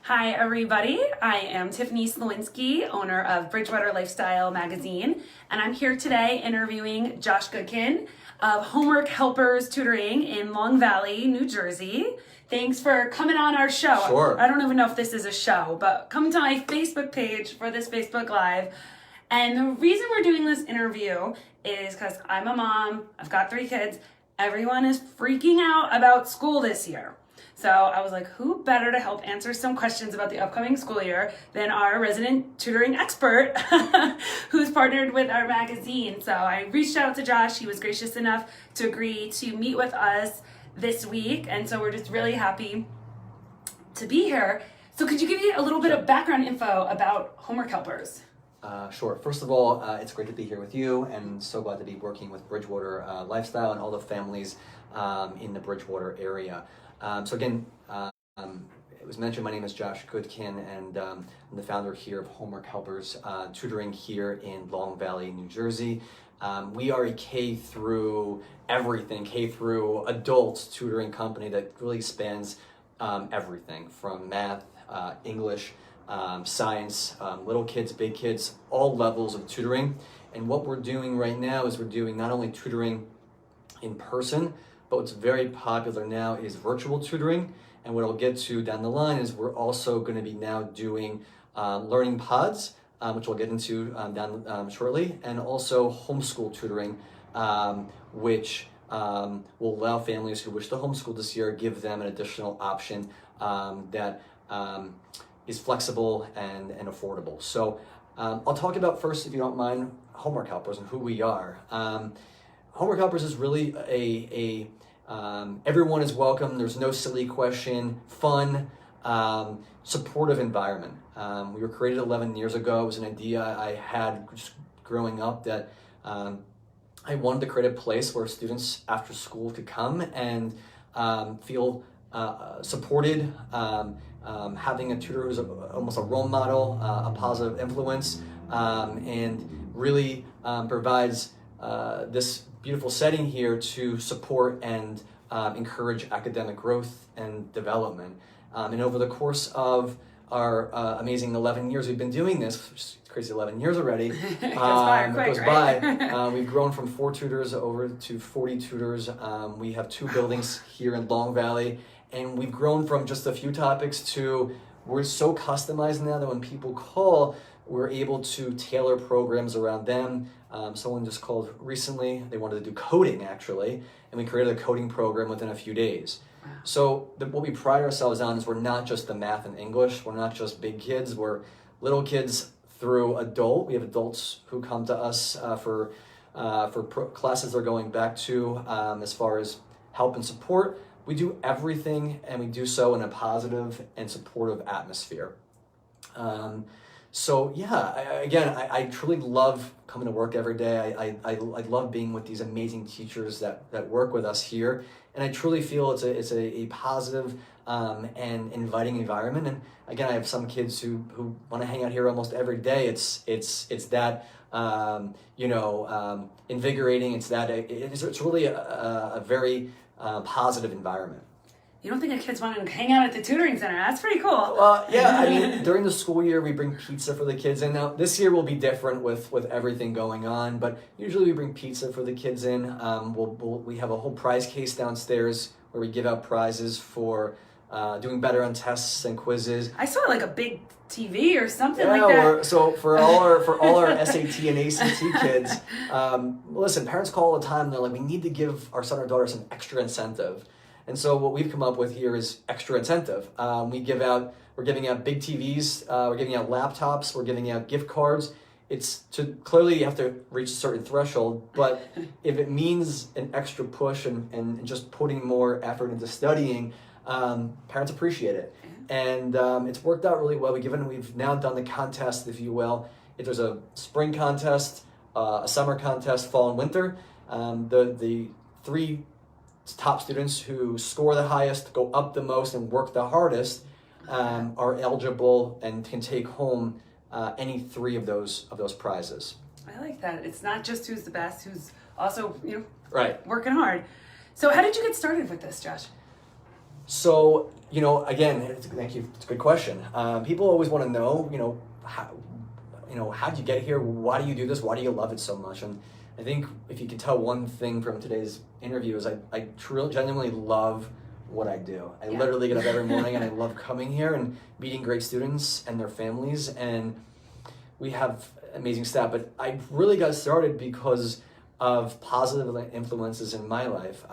Hi, everybody. I am Tiffany Slowinski, owner of Bridgewater Lifestyle Magazine, and I'm here today interviewing Josh Goodkin of Homework Helpers Tutoring in Long Valley, New Jersey. Thanks for coming on our show. Sure. I don't even know if this is a show, but come to my Facebook page for this Facebook Live. And the reason we're doing this interview is because I'm a mom, I've got 3 kids, everyone is freaking out about school this year. So I was like, who better to help answer some questions about the upcoming school year than our resident tutoring expert who's partnered with our magazine. So I reached out to Josh. He was gracious enough to agree to meet with us this week. And so we're just really happy to be here. So could you give me a little bit of background info about Homework Helpers? Sure. First of all, it's great to be here with you, and so glad to be working with Bridgewater Lifestyle and all the families in the Bridgewater area. So again, it was mentioned, my name is Josh Goodkin, and I'm the founder here of Homework Helpers Tutoring here in Long Valley, New Jersey. We are a K through everything, K through adult tutoring company that really spans everything from math, English, science, little kids, big kids, all levels of tutoring. And what we're doing right now is we're doing not only tutoring in person, but what's very popular now is virtual tutoring. And what I'll get to down the line is we're also going to be now doing learning pods, which we'll get into shortly, and also homeschool tutoring, which will allow families who wish to homeschool this year, give them an additional option that is flexible and affordable. So I'll talk about first, if you don't mind, Homework Helpers and who we are. Homework Helpers is really everyone is welcome. There's no silly question. Fun, supportive environment. We were created 11 years ago. It was an idea I had just growing up that I wanted to create a place where students after school could come and feel supported, having a tutor who's almost a role model, a positive influence, and really provides this beautiful setting here to support and encourage academic growth and development. And over the course of our amazing 11 years we've been doing this, which is crazy 11 years already. It goes by. We've grown from 4 tutors over to 40 tutors. We have 2 buildings here in Long Valley, and we've grown from just a few topics to we're so customized now that when people call, we're able to tailor programs around them. Someone just called recently, they wanted to do coding actually, and we created a coding program within a few days. Wow. So what we pride ourselves on is we're not just the math and English, we're not just big kids, we're little kids through adult. We have adults who come to us for classes they're going back to as far as help and support. We do everything, and we do so in a positive and supportive atmosphere. So yeah, I truly love coming to work every day. I love being with these amazing teachers that work with us here, and I truly feel it's a positive and inviting environment. And again, I have some kids who want to hang out here almost every day. It's that invigorating. It's really a very positive environment. You don't think the kids want to hang out at the tutoring center? That's pretty cool. Well, yeah, I mean, during the school year, we bring pizza for the kids in. Now, this year will be different with everything going on, but usually we bring pizza for the kids in. We have a whole prize case downstairs where we give out prizes for doing better on tests and quizzes. I saw like a big TV or something like that. So for all our SAT and ACT kids, listen, parents call all the time. They're like, we need to give our son or daughter some extra incentive. And so what we've come up with here is extra incentive. We're giving out big TVs, we're giving out laptops, we're giving out gift cards. It's clearly you have to reach a certain threshold, but if it means an extra push and just putting more effort into studying, parents appreciate it. And it's worked out really well. We've now done the contest, if you will. If there's a spring contest, a summer contest, fall and winter, the 3 top students who score the highest, go up the most, and work the hardest are eligible and can take home any 3 of those prizes. I like that. It's not just who's the best, who's also right working hard. So how did you get started with this, Josh? So, again, thank you. It's a good question. People always want to know, how did you get here? Why do you do this? Why do you love it so much? And I think if you can tell one thing from today's interview is I truly, genuinely love what I do. I literally get up every morning and I love coming here and meeting great students and their families. And we have amazing staff, but I really got started because of positive influences in my life.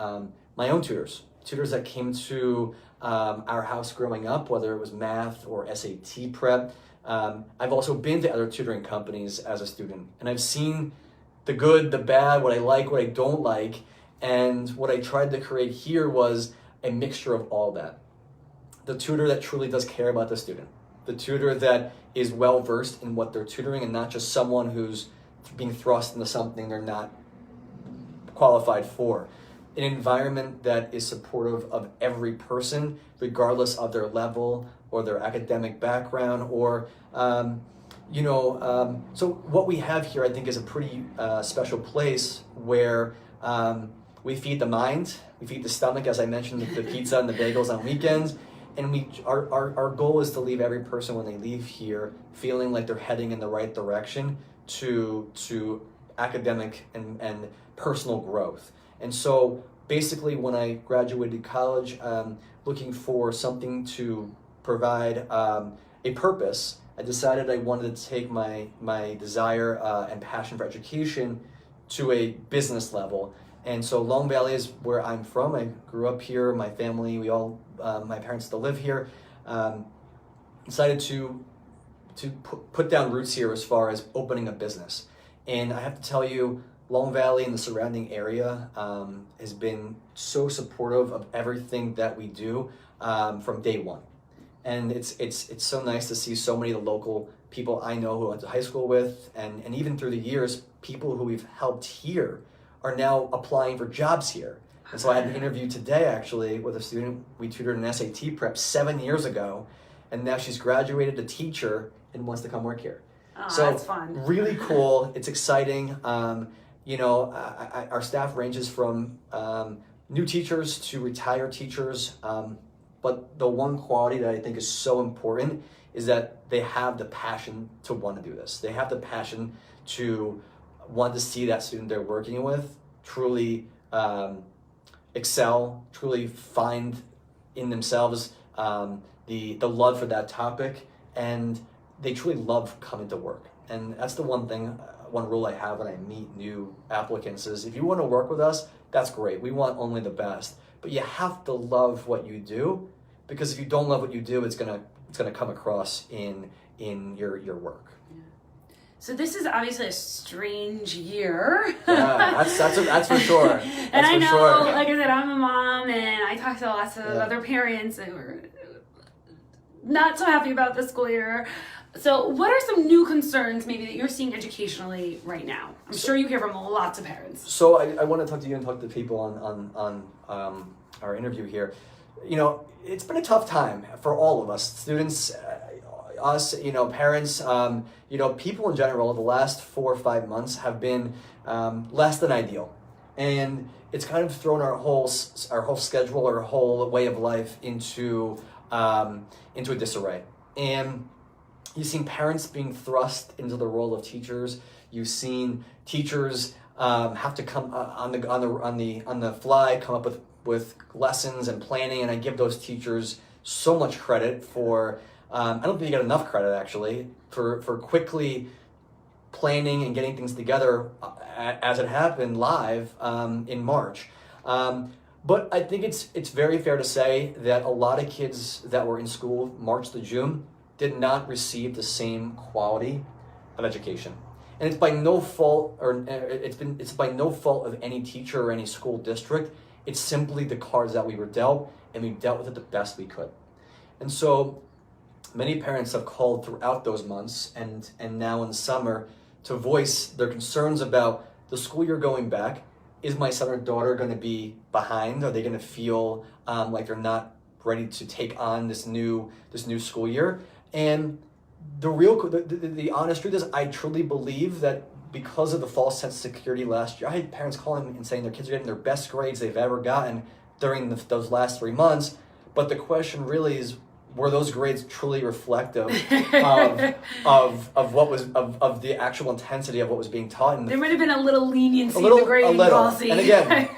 My own tutors that came to our house growing up, whether it was math or SAT prep. I've also been to other tutoring companies as a student, and I've seen the good, the bad, what I like, what I don't like, and what I tried to create here was a mixture of all that. The tutor that truly does care about the student, the tutor that is well versed in what they're tutoring and not just someone who's being thrust into something they're not qualified for. An environment that is supportive of every person, regardless of their level or their academic background, or so what we have here, I think, is a pretty special place where we feed the mind, we feed the stomach, as I mentioned, the pizza and the bagels on weekends, and our goal is to leave every person when they leave here feeling like they're heading in the right direction to academic and personal growth. And so basically when I graduated college, looking for something to provide a purpose, I decided I wanted to take my desire and passion for education to a business level. And so Long Valley is where I'm from. I grew up here. My family, my parents still live here. Decided to put down roots here as far as opening a business. And I have to tell you, Long Valley and the surrounding area has been so supportive of everything that we do from day one. And it's so nice to see so many of the local people I know who I went to high school with, and even through the years, people who we've helped here are now applying for jobs here. And so I had an interview today actually with a student we tutored in SAT prep 7 years ago, and now she's graduated a teacher and wants to come work here. Oh, So that's fun. really cool. It's exciting. Our staff ranges from new teachers to retired teachers. But the one quality that I think is so important is that they have the passion to want to do this. They have the passion to want to see that student they're working with truly excel, truly find in themselves the love for that topic, and they truly love coming to work. And that's the one rule I have when I meet new applicants is if you want to work with us, that's great. We want only the best. But you have to love what you do, because if you don't love what you do, it's gonna come across in your work. Yeah. So this is obviously a strange year. Yeah, that's for sure. And I know, like I said, I'm a mom, and I talk to lots of other parents who are not so happy about the school year. So what are some new concerns maybe that you're seeing educationally right now? I'm sure you hear from lots of parents. So I want to talk to you and talk to people on our interview here. It's been a tough time for all of us, students, us, parents, people in general. The last 4 or 5 months have been less than ideal, and it's kind of thrown our whole schedule, our whole way of life into a disarray. And you've seen parents being thrust into the role of teachers. You've seen teachers have to come on the fly, come up with lessons and planning, and I give those teachers so much credit for. I don't think you get enough credit actually for quickly planning and getting things together as it happened live in March. But I think it's very fair to say that a lot of kids that were in school March to June did not receive the same quality of education. And it's by no fault, it's by no fault of any teacher or any school district. It's simply the cards that we were dealt, and we dealt with it the best we could. And so many parents have called throughout those months and now in the summer to voice their concerns about the school year going back. Is my son or daughter going to be behind? Are they going to feel like they're not ready to take on this new school year? And the honest truth is, I truly believe that because of the false sense of security last year, I had parents calling and saying their kids are getting their best grades they've ever gotten during those last 3 months, But the question really is, were those grades truly reflective of what was of the actual intensity of what was being taught? And there might have been a little leniency in the a grading little. policy. And again,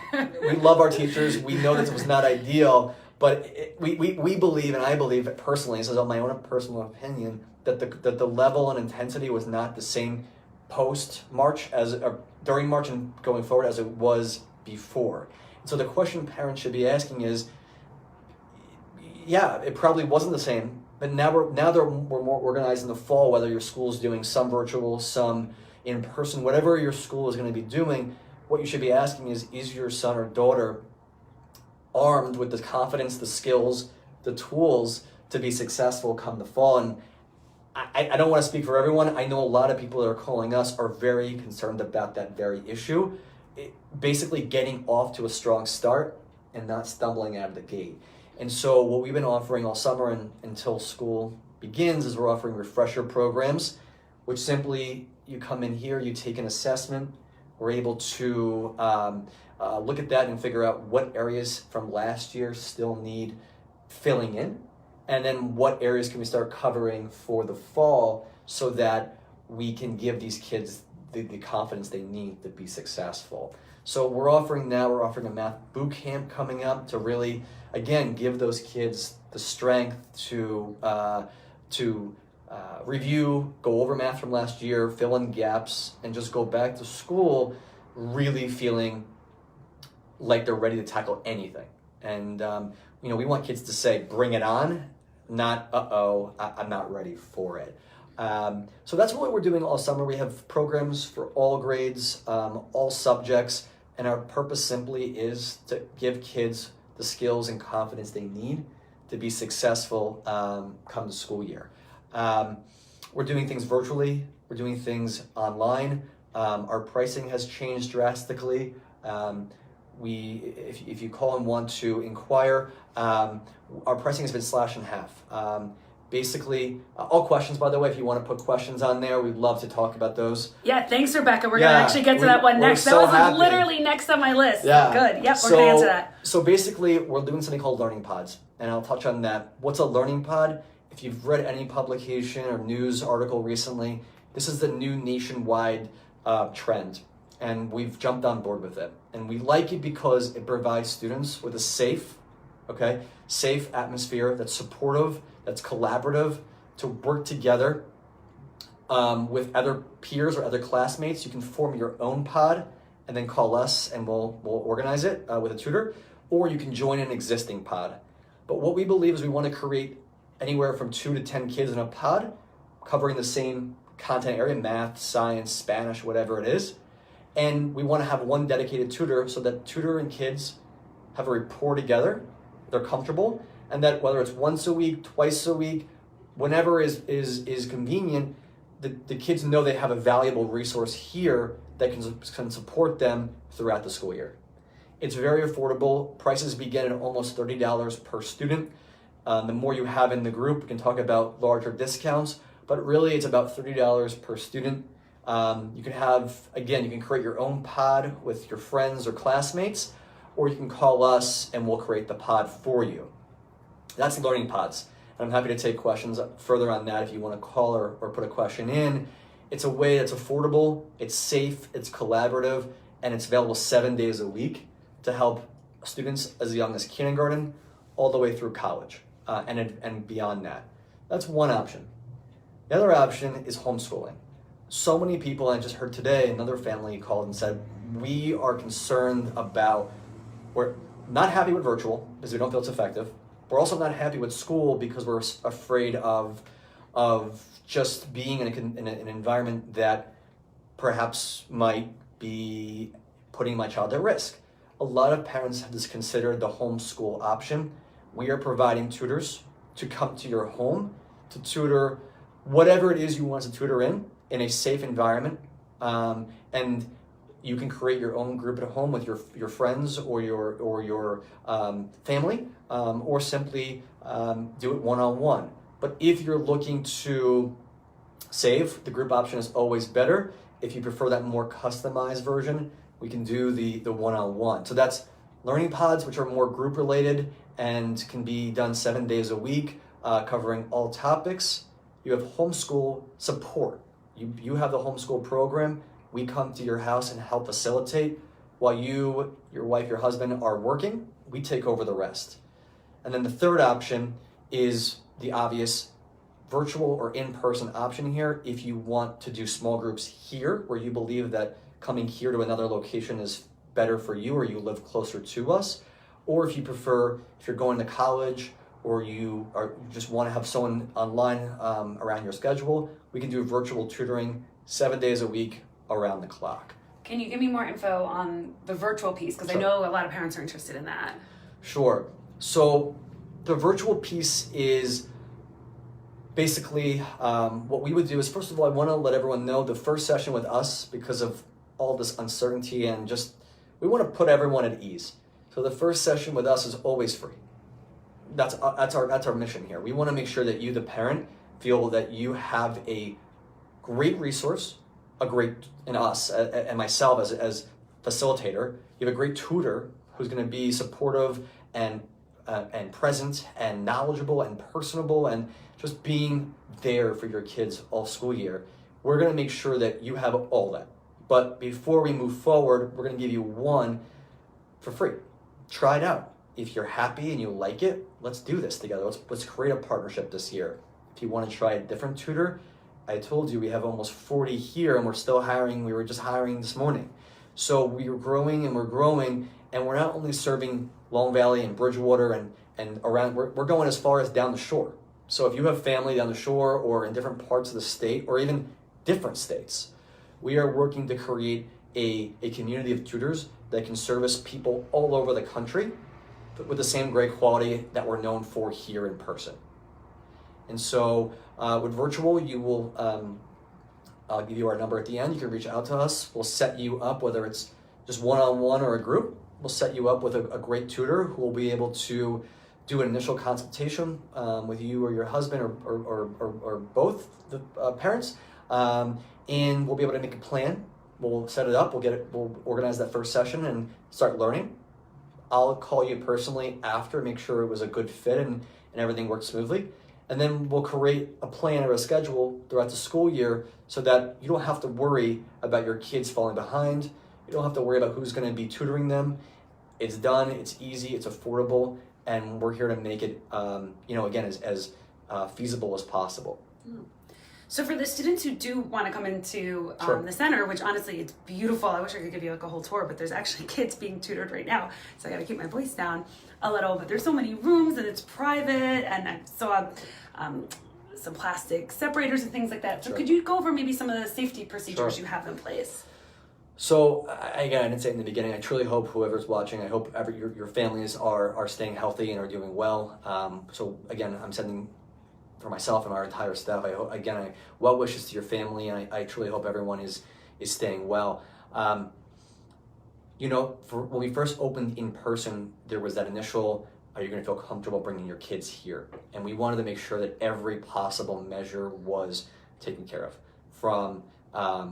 we love our teachers. We know that it was not ideal, but we believe, and I believe personally, this is my own personal opinion, that the level and intensity was not the same post March during March and going forward as it was before. And so the question parents should be asking is, yeah, it probably wasn't the same, but now we're more organized in the fall, whether your school's doing some virtual, some in person, whatever your school is going to be doing. What you should be asking is your son or daughter armed with the confidence, the skills, the tools to be successful come the fall? And I don't want to speak for everyone. I know a lot of people that are calling us are very concerned about that very issue. Basically getting off to a strong start and not stumbling out of the gate. And so what we've been offering all summer and until school begins is we're offering refresher programs, which simply you come in here, you take an assessment. We're able to look at that and figure out what areas from last year still need filling in, and then what areas can we start covering for the fall so that we can give these kids the confidence they need to be successful. So we're offering a math boot camp coming up to really, again, give those kids the strength to review, go over math from last year, fill in gaps, and just go back to school really feeling like they're ready to tackle anything. And we want kids to say, bring it on, not, I'm not ready for it. So that's what we're doing all summer. We have programs for all grades, all subjects, and our purpose simply is to give kids the skills and confidence they need to be successful come the school year. We're doing things virtually. We're doing things online. Our pricing has changed drastically. If you call and want to inquire, our pricing has been slashed in half. Basically, all questions, by the way, if you want to put questions on there, we'd love to talk about those. Yeah, thanks, Rebecca. We're going to actually get to that one next. That was literally next on my list. Yeah. Good. Yep, we're going to answer that. So basically, we're doing something called learning pods, and I'll touch on that. What's a learning pod? If you've read any publication or news article recently, this is the new nationwide trend, and we've jumped on board with it. And we like it because it provides students with a safe atmosphere that's supportive, that's collaborative, to work together with other peers or other classmates. You can form your own pod and then call us and we'll organize it with a tutor, or you can join an existing pod. But what we believe is we want to create anywhere from 2 to 10 kids in a pod covering the same content area, math, science, Spanish, whatever it is. And we want to have one dedicated tutor so that tutor and kids have a rapport together, they're comfortable, and that whether it's once a week, twice a week, whenever is convenient, the kids know they have a valuable resource here that can support them throughout the school year. It's very affordable. Prices begin at almost $30 per student. The more you have in the group, we can talk about larger discounts, but really it's about $30 per student. You can create your own pod with your friends or classmates, or you can call us and we'll create the pod for you. That's learning pods. And I'm happy to take questions further on that if you want to call or put a question in. It's a way that's affordable, it's safe, it's collaborative, and it's available 7 days a week to help students as young as kindergarten all the way through college and beyond that. That's one option. The other option is homeschooling. So many people, I just heard today, another family called and said, we are concerned about, we're not happy with virtual because we don't feel it's effective. We're also not happy with school because we're afraid of just being in an environment that perhaps might be putting my child at risk. A lot of parents have just considered the homeschool option. We are providing tutors to come to your home to tutor whatever it is you want to tutor in a safe environment, and you can create your own group at home with your friends or your family, or simply do it one-on-one. But if you're looking to save, the group option is always better. If you prefer that more customized version, we can do the one-on-one. So that's learning pods, which are more group related, and can be done 7 days a week, covering all topics. You have homeschool support. You have the homeschool program. We come to your house and help facilitate. While you, your wife, your husband are working, we take over the rest. And then the third option is the obvious virtual or in-person option here. If you want to do small groups here, where you believe that coming here to another location is better for you, or you live closer to us, or if you prefer, if you're going to college or you just want to have someone online around your schedule, we can do virtual tutoring 7 days a week around the clock. Can you give me more info on the virtual piece? Because I know a lot of parents are interested in that. Sure. So the virtual piece is basically what we would do is, first of all, I want to let everyone know the first session with us, because of all this uncertainty and just, we want to put everyone at ease. So the first session with us is always free. That's our mission here. We want to make sure that you, the parent, feel that you have a great resource, and us and myself as facilitator, you have a great tutor who's going to be supportive and present and knowledgeable and personable and just being there for your kids all school year. We're going to make sure that you have all that. But before we move forward, we're going to give you one for free. Try it out. If you're happy and you like it, let's do this together. Let's create a partnership this year. If you want to try a different tutor, I told you we have almost 40 here and we're still hiring. We were just hiring this morning. So we're growing and we're not only serving Long Valley and Bridgewater and around, we're going as far as down the shore. So if you have family down the shore or in different parts of the state or even different states, we are working to create a community of tutors that can service people all over the country, but with the same great quality that we're known for here in person. And so with virtual, you will, I'll give you our number at the end. You can reach out to us. We'll set you up, whether it's just one-on-one or a group. We'll set you up with a great tutor who will be able to do an initial consultation with you or your husband or both the parents. And we'll be able to make a plan. We'll set it up. We'll organize that first session and start learning. I'll call you personally after, make sure it was a good fit and everything worked smoothly. And then we'll create a plan or a schedule throughout the school year so that you don't have to worry about your kids falling behind. You don't have to worry about who's going to be tutoring them. It's done, it's easy, it's affordable, and we're here to make it, again, as feasible as possible. So for the students who do want to come into the center, which honestly, it's beautiful. I wish I could give you like a whole tour, but there's actually kids being tutored right now. So I got to keep my voice down a little, but there's so many rooms and it's private, and I saw some plastic separators and things like that. So could you go over maybe some of the safety procedures you have in place? So again, I didn't say it in the beginning, I truly hope whoever's watching, I hope your families are staying healthy and are doing well. So again, I'm sending, for myself and our entire staff, I well wishes to your family, and I truly hope everyone is staying well. When we first opened in person, there was that initial, are you going to feel comfortable bringing your kids here? And we wanted to make sure that every possible measure was taken care of. From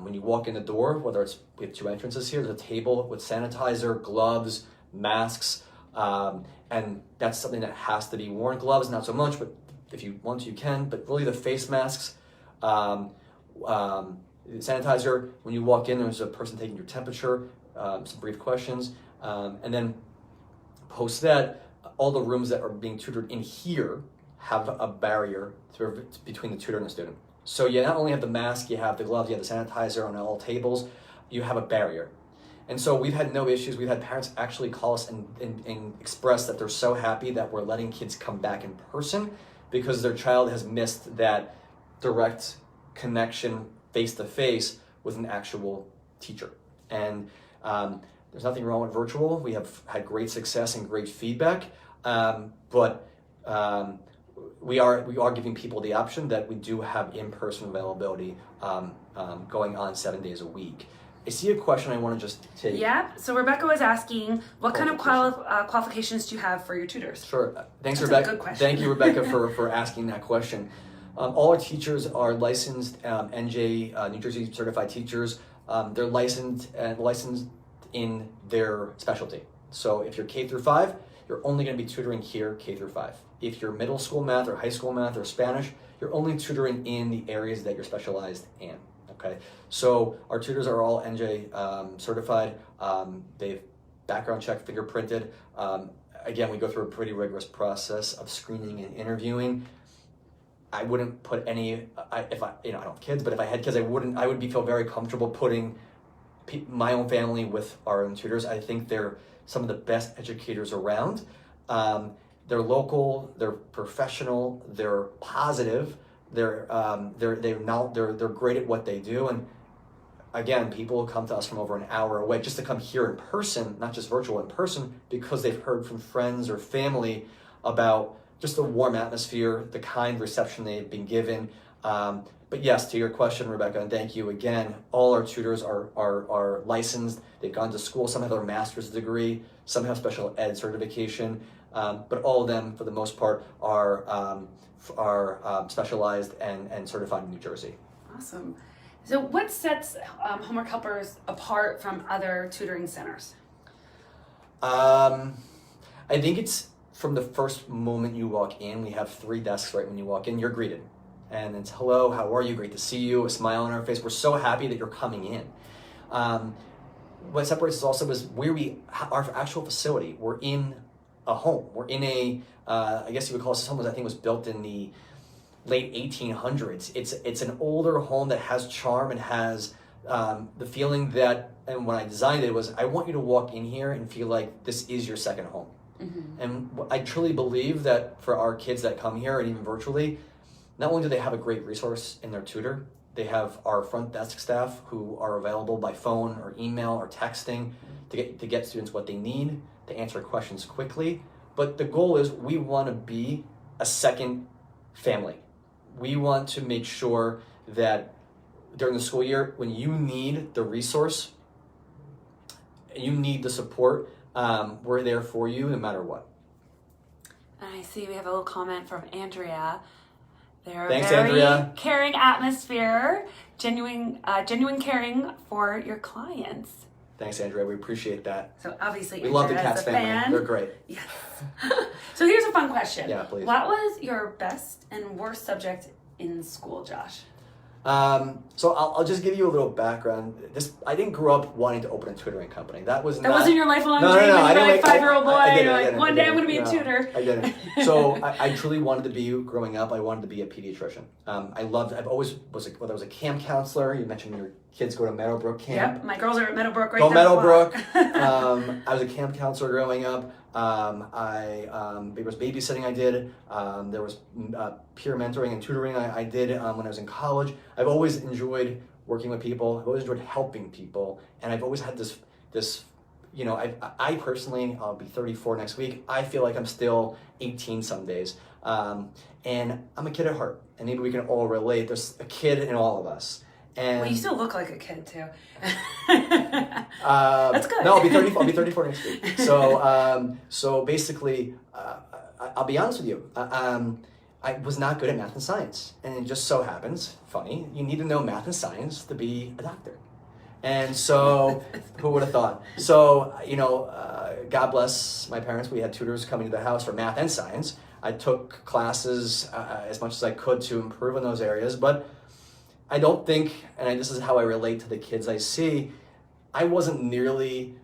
when you walk in the door, whether it's, we have two entrances here, there's a table with sanitizer, gloves, masks, and that's something that has to be worn. Gloves, not so much, but if you want to, you can, but really the face masks, sanitizer, when you walk in, there's a person taking your temperature, some brief questions, and then post that, all the rooms that are being tutored in here have a barrier between the tutor and the student. So you not only have the mask, you have the gloves, you have the sanitizer on all tables, you have a barrier. And so we've had no issues. We've had parents actually call us and express that they're so happy that we're letting kids come back in person, because their child has missed that direct connection face-to-face with an actual teacher. And there's nothing wrong with virtual. We have had great success and great feedback, but we are giving people the option that we do have in-person availability going on 7 days a week. I see a question I want to just take. Yeah, so Rebecca was asking, what kind of qualifications do you have for your tutors? Sure. Thanks, That's Rebecca. a good question. Thank you, Rebecca, for asking that question. All our teachers are licensed NJ, New Jersey certified teachers. They're licensed in their specialty. So if you're K through 5, you're only going to be tutoring here K through 5. If you're middle school math or high school math or Spanish, you're only tutoring in the areas that you're specialized in. Okay, so our tutors are all NJ certified. They've background checked, fingerprinted. Again, we go through a pretty rigorous process of screening and interviewing. I wouldn't put any, if I don't have kids, but if I had kids, I would feel very comfortable putting my own family with our own tutors. I think they're some of the best educators around. They're local, they're professional, they're positive, they're great at what they do. And again, people come to us from over an hour away just to come here in person, not just virtual, in person, because they've heard from friends or family about just the warm atmosphere, the kind reception they've been given. But yes, to your question, Rebecca, and thank you again, all our tutors are licensed. They've gone to school. Some have their master's degree. Some have special ed certification. But all of them, for the most part, are specialized and certified in New Jersey. Awesome. So what sets Homework Helpers apart from other tutoring centers? I think it's from the first moment you walk in. We have 3 desks right when you walk in. You're greeted. And it's, hello, how are you? Great to see you. A smile on our face. We're so happy that you're coming in. What separates us also is our actual facility. We're in a home. We're in I guess you would call this home, I think it was built in the late 1800s. It's an older home that has charm and has the feeling that, and when I designed it, was I want you to walk in here and feel like this is your second home. Mm-hmm. And I truly believe that for our kids that come here and even virtually, not only do they have a great resource in their tutor, they have our front desk staff who are available by phone or email or texting to get students what they need, to answer questions quickly. But the goal is we want to be a second family. We want to make sure that during the school year, when you need the resource, you need the support, we're there for you no matter what. And I see we have a little comment from Andrea. They're Thanks, very Andrea. Caring atmosphere, genuine caring for your clients. Thanks, Andrea. We appreciate that. So obviously, we love the Andrea Cats is a family. fan. They're great. Yes. So here's a fun question. Yeah, please. What was your best and worst subject in school, Josh? So I'll just give you a little background. I didn't grow up wanting to open a tutoring company. That wasn't your lifelong dream. dream. No, when you I were didn't like 5-year-old boy. You're like, one day I'm going to be a No, tutor. I didn't. So I truly wanted to be, growing up, I wanted to be a pediatrician. I've always whether I was a camp counselor. You mentioned your kids go to Meadowbrook camp. Yep, my girls are at Meadowbrook right Go now. Meadowbrook. I was a camp counselor growing up. There was babysitting I did. There was peer mentoring and tutoring I did when I was in college. I've always enjoyed working with people. I've always enjoyed helping people, and I've always had this. I personally, I'll be 34 next week. I feel like I'm still 18 some days, and I'm a kid at heart. And maybe we can all relate. There's a kid in all of us. And well, you still look like a kid too. That's good. No, I'll be 34 next week. So basically, I'll be honest with you. I was not good at math and science, and it just so happens, funny, you need to know math and science to be a doctor. And so, who would have thought? So, God bless my parents. We had tutors coming to the house for math and science. I took classes as much as I could to improve in those areas, but I don't think, and this is how I relate to the kids I see, I wasn't nearly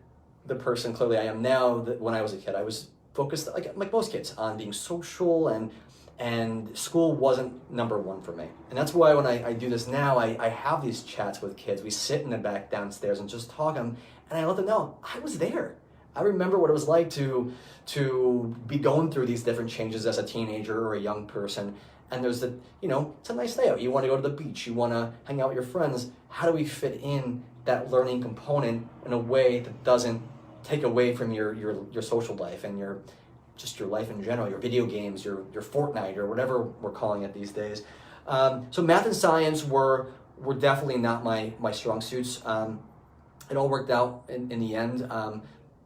the person clearly I am now that when I was a kid. I was focused, like most kids, on being social, and school wasn't number one for me. And that's why when I do this now, I have these chats with kids. We sit in the back downstairs and just talk, and I let them know, I was there. I remember what it was like to be going through these different changes as a teenager or a young person. And there's it's a nice day out. You want to go to the beach. You want to hang out with your friends. How do we fit in that learning component in a way that doesn't take away from your social life and your life in general, your video games, your Fortnite, or whatever we're calling it these days. So math and science were definitely not my strong suits. It all worked out in the end.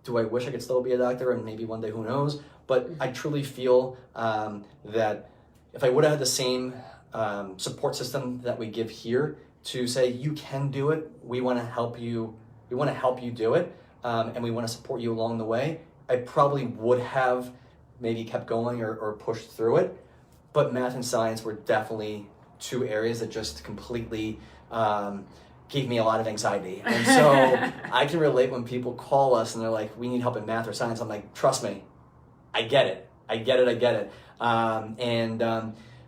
Do I wish I could still be a doctor, and maybe one day, who knows? But I truly feel that if I would have had the same support system that we give here to say, you can do it, we want to help you do it, and we want to support you along the way, I probably would have maybe kept going or pushed through it. But math and science were definitely two areas that just completely gave me a lot of anxiety. And so I can relate when people call us and they're like, we need help in math or science. I'm like, trust me, I get it.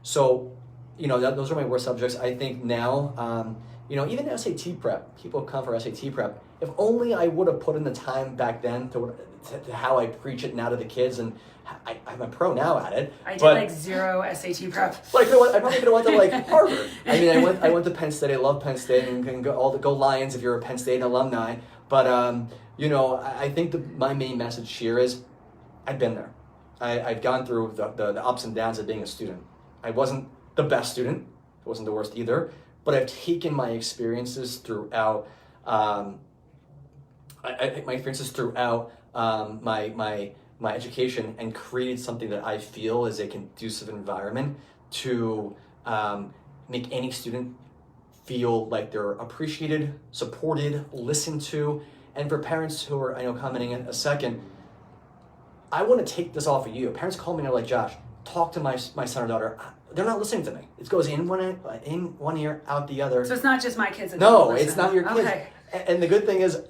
So, those are my worst subjects. I think now, even SAT prep, people come for SAT prep. If only I would have put in the time back then to how I preach it now to the kids, and I'm a pro now at it. I did 0 SAT prep. But I probably could have went to Harvard. I mean, I went to Penn State. I love Penn State, and can go Lions if you're a Penn State alumni. But I think my main message here is, I've been there. I've gone through the ups and downs of being a student. I wasn't the best student. I wasn't the worst either. But I've taken my experiences throughout. My education and created something that I feel is a conducive environment to make any student feel like they're appreciated, supported, listened to. And for parents who are, I know, commenting in a second, I want to take this off of you. Parents call me and they're like, Josh, talk to my son or daughter. They're not listening to me. It goes in one ear, out the other. So it's not just my kids. No, it's not your kids. Okay. And the good thing is, you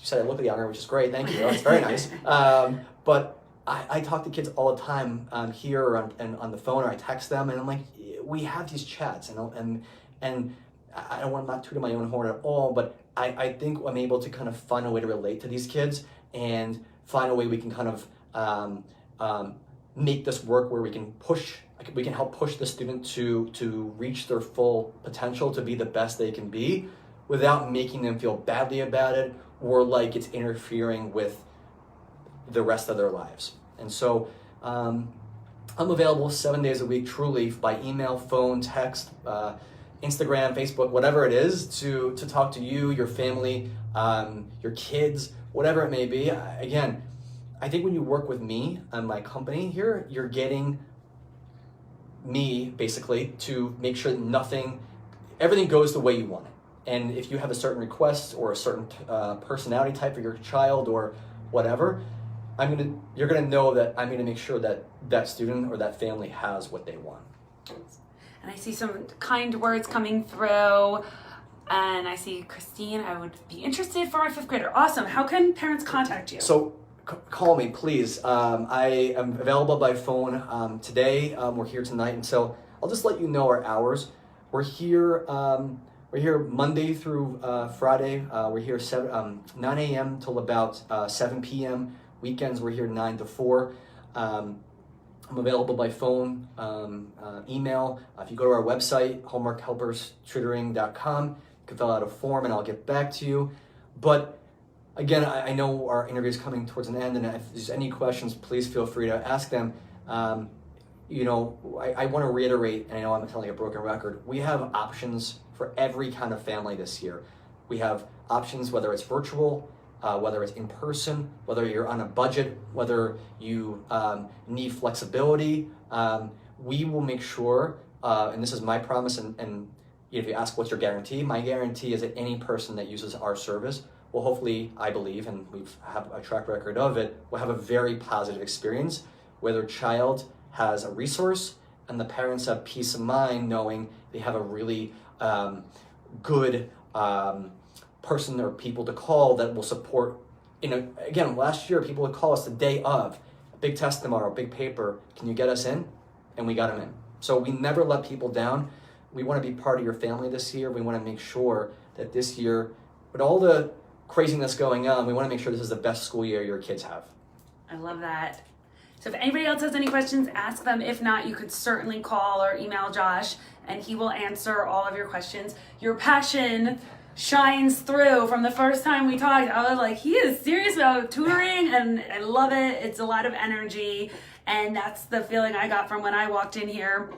said I look at the honor, which is great. Thank you. That's very nice. But I talk to kids all the time here or on the phone, or I text them, and I'm like, we have these chats, and I don't want to not toot my own horn at all, but I think I'm able to kind of find a way to relate to these kids and find a way we can kind of make this work where we can help push the student to reach their full potential, to be the best they can be, without making them feel badly about it or like it's interfering with the rest of their lives. And so I'm available 7 days a week, truly, by email, phone, text, Instagram, Facebook, whatever it is, to talk to you, your family, your kids, whatever it may be. Again, I think when you work with me and my company here, you're getting me basically to make sure that everything goes the way you want it. And if you have a certain request or a certain personality type for your child or whatever, you're gonna know that I'm gonna make sure that that student or that family has what they want. And I see some kind words coming through. And I see Christine, I would be interested for my 5th grader. Awesome. How can parents contact you? So call me, please. I am available by phone today. We're here tonight, and so I'll just let you know our hours. We're here Monday through Friday. We're here 9 a.m. till about 7 p.m. Weekends we're here 9 to 4. I'm available by phone, email. If you go to our website, homeworkhelperstutoring.com, you can fill out a form and I'll get back to you. But again, I know our interview is coming towards an end, and if there's any questions, please feel free to ask them. I want to reiterate, and I know I'm telling a broken record, we have options for every kind of family this year. We have options, whether it's virtual, whether it's in person, whether you're on a budget, whether you need flexibility. We will make sure, and this is my promise, and if you ask what's your guarantee, my guarantee is that any person that uses our service will hopefully, I believe, and we have a track record of it, will have a very positive experience where their child has a resource and the parents have peace of mind knowing they have a really good person or people to call that will support. Again, last year people would call us the day of, big test tomorrow, big paper, can you get us in? And we got them in. So we never let people down. We want to be part of your family this year. We want to make sure that this year, with all the craziness going on, we want to make sure this is the best school year your kids have. I love that. So if anybody else has any questions, ask them. If not, you could certainly call or email Josh and he will answer all of your questions. Your passion shines through from the first time we talked. I was like, he is serious about tutoring and I love it. It's a lot of energy, and that's the feeling I got from when I walked in here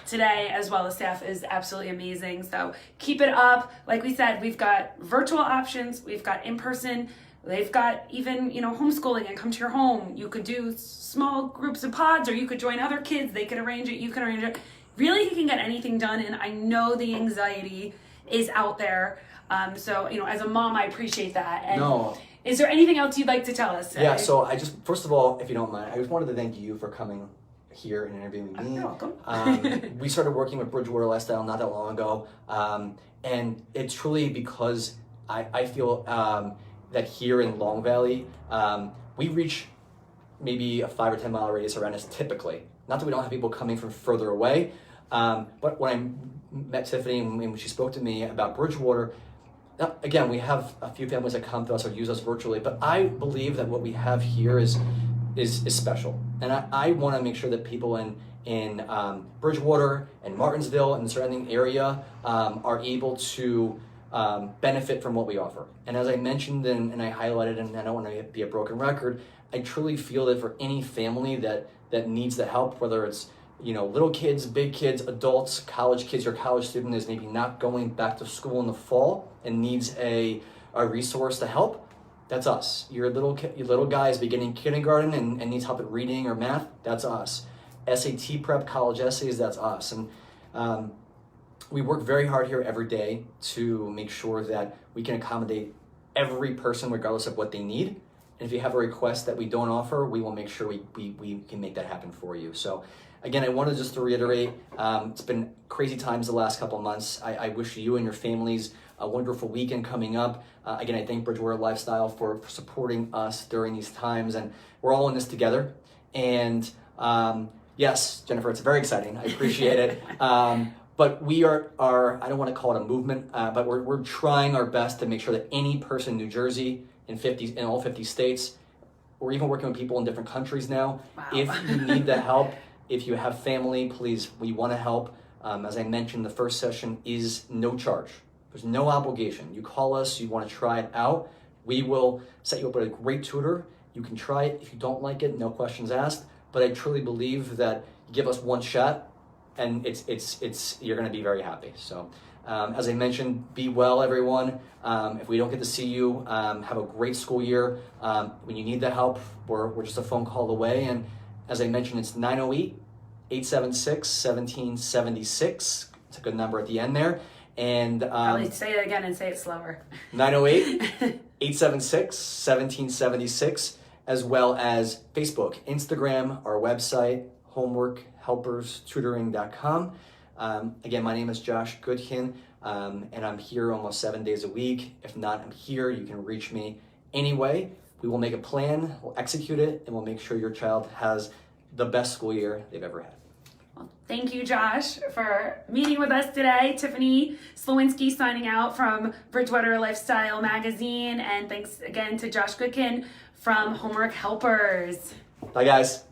today, as well as staff is absolutely amazing. So keep it up. Like we said, we've got virtual options, we've got in-person, they've got even, homeschooling and come to your home. You could do small groups of pods, or you could join other kids. They could arrange it, you can arrange it. Really, you can get anything done, and I know the anxiety is out there. So, as a mom, I appreciate that. And no. Is there anything else you'd like to tell us today? Yeah, so I just, first of all, if you don't mind, I just wanted to thank you for coming here and interviewing me. You're welcome. We started working with Bridgewater Lifestyle not that long ago, and it's truly because I feel that here in Long Valley, we reach maybe a 5 or 10 mile radius around us typically. Not that we don't have people coming from further away, but when I met Tiffany and when she spoke to me about Bridgewater, again, we have a few families that come to us or use us virtually, but I believe that what we have here is special. And I want to make sure that people in Bridgewater and Martinsville and the surrounding area are able to benefit from what we offer. And as I mentioned and I highlighted, and I don't want to be a broken record, I truly feel that for any family that needs the help, whether it's little kids, big kids, adults, college kids, your college student is maybe not going back to school in the fall and needs a resource to help, that's us. Your little guy is beginning kindergarten and needs help at reading or math, that's us. SAT prep, college essays, that's us. And we work very hard here every day to make sure that we can accommodate every person regardless of what they need. And if you have a request that we don't offer, we will make sure we can make that happen for you. So again, I wanted just to reiterate, it's been crazy times the last couple of months. I wish you and your families a wonderful weekend coming up. Again, I thank Bridgewater Lifestyle for supporting us during these times, and we're all in this together. And yes, Jennifer, it's very exciting. I appreciate it. But we are I don't want to call it a movement, but we're trying our best to make sure that any person in New Jersey, in all 50 states, we're even working with people in different countries now. Wow. If you need the help, if you have family, please, we want to help. As I mentioned, the first session is no charge. There's no obligation. You call us, you want to try it out, we will set you up with a great tutor. You can try it. If you don't like it, no questions asked. But I truly believe that you give us one shot, and you're going to be very happy. So, as I mentioned, be well, everyone. If we don't get to see you, have a great school year. When you need the help, we're just a phone call away. And as I mentioned, it's 908-876-1776. It's a good number at the end there. And Probably say it again and say it slower. 908-876-1776, as well as Facebook, Instagram, our website, homeworkhelperstutoring.com. Again, my name is Josh Goodkin, and I'm here almost 7 days a week. If not, I'm here. You can reach me anyway. We will make a plan, we'll execute it, and we'll make sure your child has the best school year they've ever had. Well, thank you, Josh, for meeting with us today. Tiffany Slowinski signing out from Bridgewater Lifestyle Magazine, and thanks again to Josh Goodkin from Homework Helpers. Bye, guys.